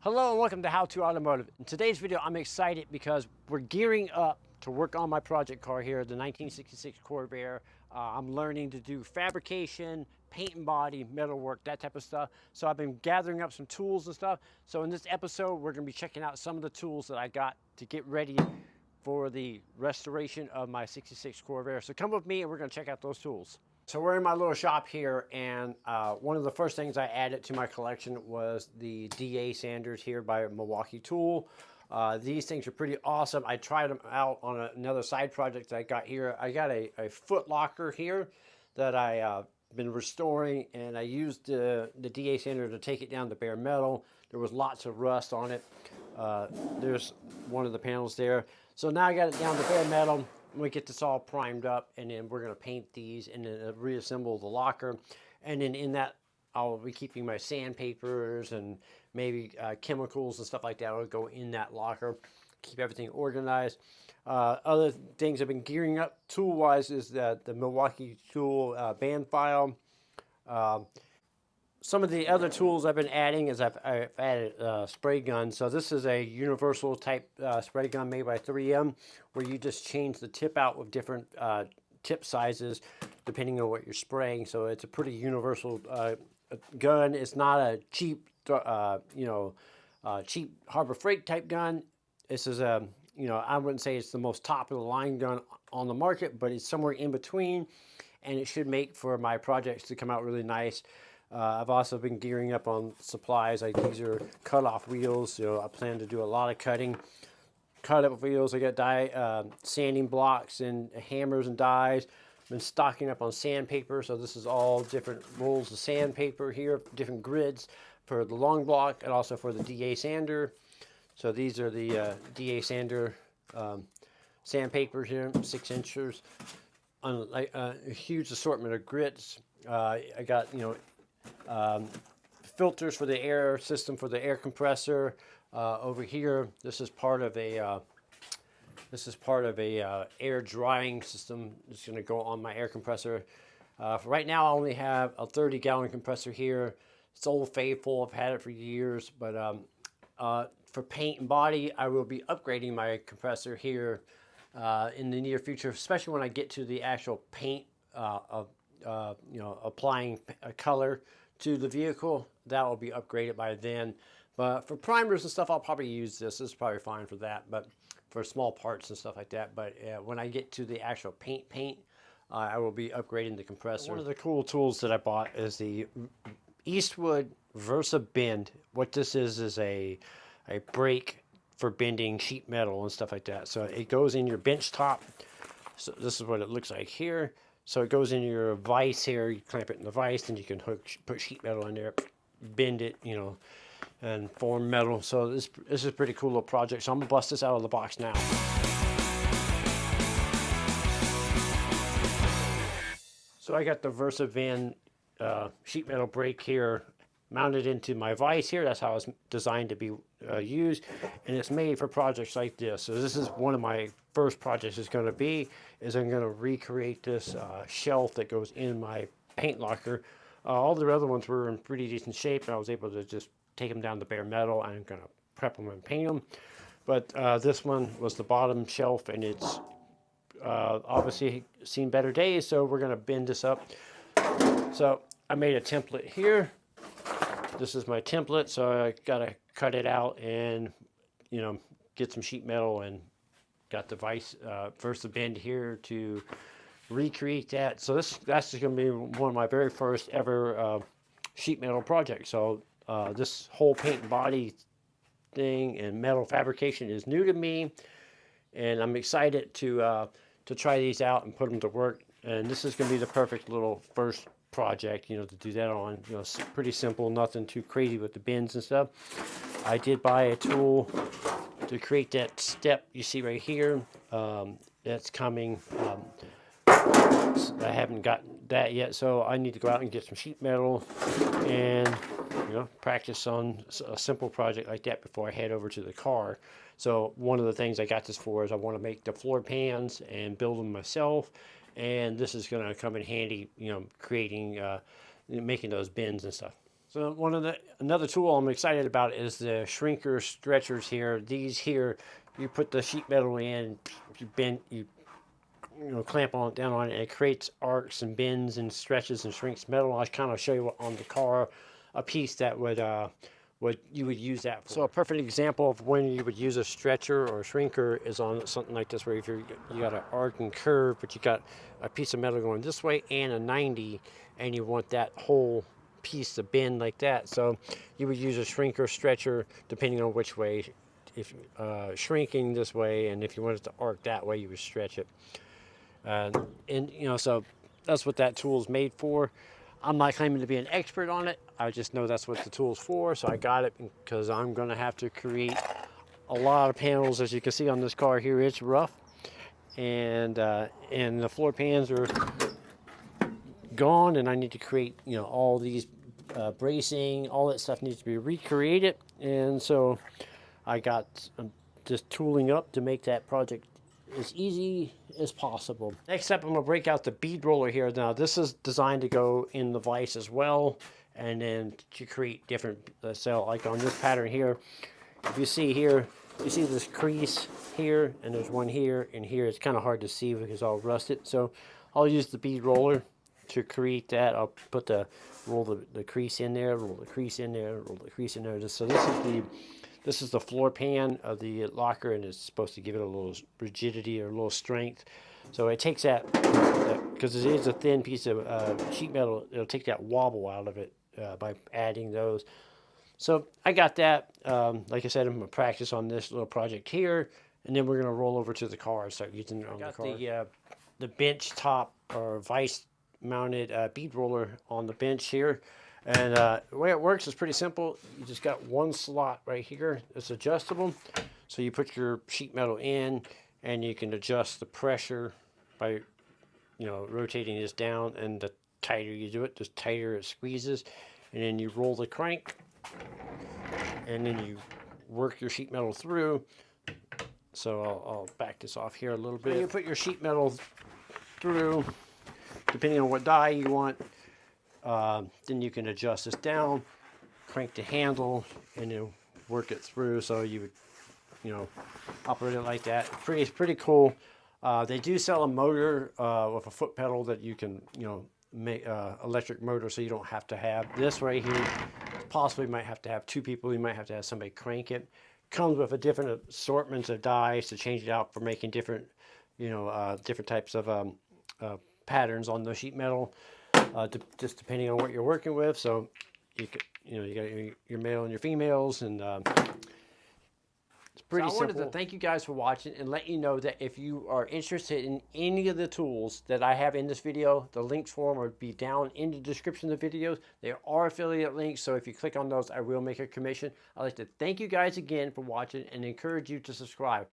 Hello and welcome to How to Automotive. In today's video, I'm excited because we're gearing up to work on my project car here, the 1966 Corvair. I'm learning to do fabrication, paint and body, metalwork, that type of stuff. So I've been gathering up some tools and stuff. So in this episode, we're gonna be checking out some of the tools that I got to get ready for the restoration of my 66 Corvair. So come with me and we're gonna check out those tools. So we're in my little shop here, and one of the first things I added to my collection was the DA sanders here by Milwaukee Tool. These things are pretty awesome. I tried them out on another side project that I got here. I got a foot locker here that I been restoring, and I used the DA sander to take it down to bare metal. There was lots of rust on it. There's one of the panels there. So now I got it down to bare metal. We get this all primed up, and then we're going to paint these and then reassemble the locker. And then in that, I'll be keeping my sandpapers and maybe chemicals and stuff like that will go in that locker. Keep everything organized. Other things I've been gearing up tool-wise is the Milwaukee Tool band file. Some of the other tools I've been adding is I've added spray guns. So this is a universal type spray gun made by 3M, where you just change the tip out with different tip sizes depending on what you're spraying. So it's a pretty universal gun. It's not a cheap, cheap Harbor Freight type gun. This is a, I wouldn't say it's the most top of the line gun on the market, but it's somewhere in between, and it should make for my projects to come out really nice. I've also been gearing up on supplies. Like these are cut-off wheels. I plan to do a lot of cutting. Cut-up wheels. I got sanding blocks and hammers and dies. Been stocking up on sandpaper. So this is all different rolls of sandpaper here, different grids for the long block and also for the DA sander. So these are the DA sander sandpaper here, 6 inches. A huge assortment of grits. I got filters for the air system for the air compressor. Over here, this is part of a air drying system. It's going to go on my air compressor. For right now, I only have a 30-gallon compressor here. It's Old Faithful. I've had it for years, but for paint and body, I will be upgrading my compressor here in the near future, especially when I get to the actual paint applying a color to the vehicle. That will be upgraded by then. But for primers and stuff, I'll probably use this. This is probably fine for that, but for small parts and stuff like that. But when I get to the actual paint, I will be upgrading the compressor. One of the cool tools that I bought is the Eastwood Versa Bend. What this is a brake for bending sheet metal and stuff like that. So it goes in your bench top. So this is what it looks like here. So it goes in your vise here. You clamp it in the vise, and you can put sheet metal in there, bend it, and form metal. So this is a pretty cool little project. So I'm gonna bust this out of the box now. So I got the Versa Van sheet metal brake here mounted into my vise here. That's how it's designed to be used, and it's made for projects like this. So this is one of my first projects is going to be, is I'm going to recreate this shelf that goes in my paint locker. All the other ones were in pretty decent shape, and I was able to just take them down to bare metal. I'm going to prep them and paint them. But this one was the bottom shelf, and it's obviously seen better days, so we're going to bend this up. So I made a template here. This is my template, so I got to cut it out and, get some sheet metal, and got the Versa Bend here to recreate that. So that's just going to be one of my very first ever sheet metal projects. So this whole paint and body thing and metal fabrication is new to me, and I'm excited to try these out and put them to work. And this is going to be the perfect little first project, to do that on. It's pretty simple, nothing too crazy with the bends and stuff. I did buy a tool to create that step you see right here. That's coming. I haven't gotten that yet, so I need to go out and get some sheet metal and practice on a simple project like that before I head over to the car. So one of the things I got this for is I want to make the floor pans and build them myself. And this is going to come in handy, creating, making those bins and stuff. So another tool I'm excited about is the shrinker stretchers here. These here, you put the sheet metal in, you clamp down on it, and it creates arcs and bends and stretches and shrinks metal. I'll kind of show you on the car a piece that would you would use that for. So a perfect example of when you would use a stretcher or a shrinker is on something like this, where if you got an arc and curve, but you got a piece of metal going this way and a 90, and you want that whole piece to bend like that. So you would use a shrinker stretcher depending on which way. If shrinking this way, and if you wanted to arc that way, you would stretch it. And so that's what that tool is made for. I'm not claiming to be an expert on it. I just know that's what the tool's for. So I got it because I'm going to have to create a lot of panels. As you can see on this car here, it's rough, and the floor pans are gone, and I need to create all these bracing, all that stuff needs to be recreated. And so I got just tooling up to make that project as easy as possible. Next up, I'm going to break out the bead roller here. Now this is designed to go in the vise as well, and then to create different, so like on this pattern here, if you see here, you see this crease here, and there's one here and here. It's kind of hard to see because it's all rusted, so I'll use the bead roller to create that. I'll put roll the crease in there, roll the crease in there, roll the crease in there. So this is the floor pan of the locker, and it's supposed to give it a little rigidity or a little strength. So it takes that, because it is a thin piece of sheet metal, it'll take that wobble out of it by adding those. So I got that. Like I said, I'm going to practice on this little project here, and then we're going to roll over to the car and start using it on the car. I got the bench top or vise mounted bead roller on the bench here. And the way it works is pretty simple. You just got one slot right here. It's adjustable. So you put your sheet metal in, and you can adjust the pressure by, rotating this down. And the tighter you do it, the tighter it squeezes. And then you roll the crank, and then you work your sheet metal through. So I'll back this off here a little bit. And you put your sheet metal through, depending on what die you want. Then you can adjust this down, crank the handle, and then work it through. So you would, operate it like that. Pretty cool. They do sell a motor with a foot pedal that you can, make electric motor, so you don't have to have this right here. Possibly might have to have two people. You might have to have somebody crank it. Comes with a different assortments of dies to change it out for making different, different types of patterns on the sheet metal. Just depending on what you're working with. So you got your male and your females, and it's pretty simple. I wanted to thank you guys for watching and let you know that if you are interested in any of the tools that I have in this video, the links for them will be down in the description of the videos. There are affiliate links, so if you click on those, I will make a commission. I'd like to thank you guys again for watching and encourage you to subscribe.